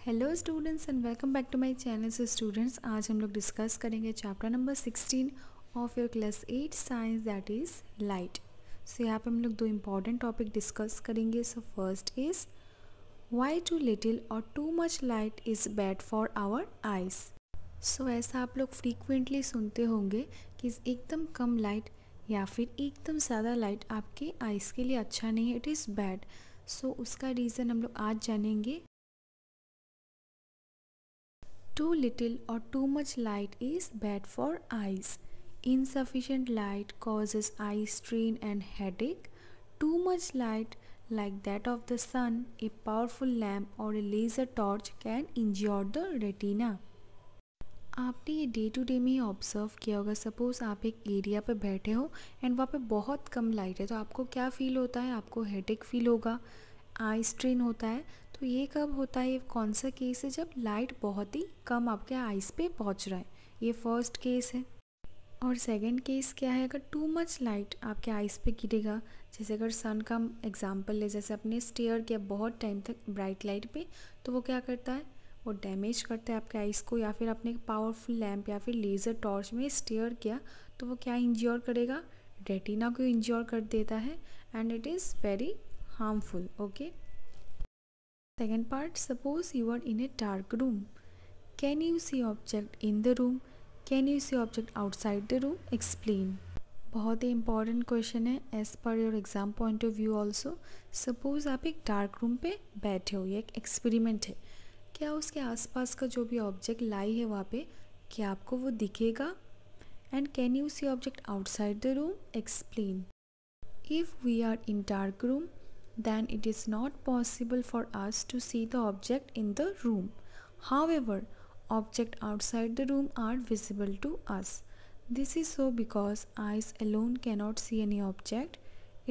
Hello students and welcome back to my channel. So students, आज हम लोग discuss करेंगे chapter number 16 of your class 8 science, that is light. So यहाँ पे हम लोग दो इम्पॉर्टेंट टॉपिक डिस्कस करेंगे। So first is why too little और too much light is bad for our eyes. So ऐसा आप लोग फ्रीक्वेंटली सुनते होंगे कि एकदम कम लाइट या फिर एकदम ज़्यादा लाइट आपके आइज़ के लिए अच्छा नहीं है, इट इज़ बैड। सो उसका रीज़न हम लोग आज जानेंगे। Too little or too much light is bad for eyes. Insufficient light causes eye strain and headache. Too much light, like that of the sun, a powerful lamp or a laser torch, can injure the retina. आपने ये day to day में ही observe किया होगा। Suppose आप एक area पे बैठे हो एंड वहाँ पे बहुत कम लाइट है, तो आपको क्या फ़ील होता है? आपको हेडेक फील होगा, आई स्ट्रेन होता है। तो ये कब होता है? ये कौन सा केस है? जब लाइट बहुत ही कम आपके आइज़ पे पहुँच रहा है। ये फर्स्ट केस है। और सेकंड केस क्या है? अगर टू मच लाइट आपके आइज़ पे गिरेगा, जैसे अगर सन का एग्जांपल ले, जैसे अपने स्टेयर किया बहुत टाइम तक ब्राइट लाइट पे, तो वो क्या करता है? वो डैमेज करता है आपके आइज़ को। या फिर आपने एक पावरफुल लैम्प या फिर लेज़र टॉर्च में स्टेयर किया, तो वो क्या इंज्योर करेगा? रेटिना को इंज्योर कर देता है and it is very harmful. Okay, second part, suppose you are in a dark room. Can you see object in the room? Can you see object outside the room? Explain. बहुत ही important question है as per your exam point of view also. Suppose आप एक dark room पे बैठे हो, ये एक एक्सपेरिमेंट है। क्या उसके आसपास का जो भी ऑब्जेक्ट लाई है वहाँ पे, क्या आपको वो दिखेगा? And can you see object outside the room? Explain. If we are in dark room, then it is not possible for us to see the object in the room. However, objects outside the room are visible to us. This is so because eyes alone cannot see any object.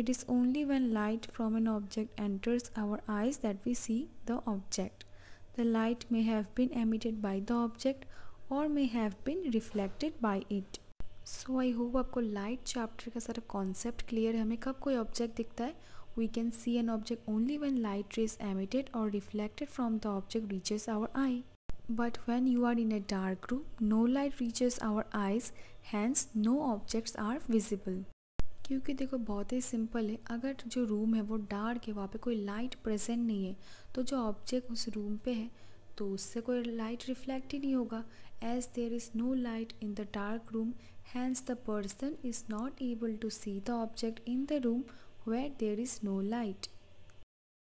It is only when light from an object enters our eyes that we see the object. The light may have been emitted by the object or may have been reflected by it. So I hope आपको light chapter का सारा concept clear है। हमें कब कोई object दिखता है? We can see an object only when light rays emitted और reflected from the object reaches our eye. But when you are in a dark room, no light reaches our eyes, hence no objects are visible. क्योंकि देखो बहुत ही simple है, अगर जो room है वो dark है, वहाँ पे कोई लाइट प्रेजेंट नहीं है, तो जो ऑब्जेक्ट उस रूम पे है तो उससे कोई लाइट रिफ्लेक्ट ही नहीं होगा। As there is no light in the dark room, hence the person is not able to see the object in the room where there is no light.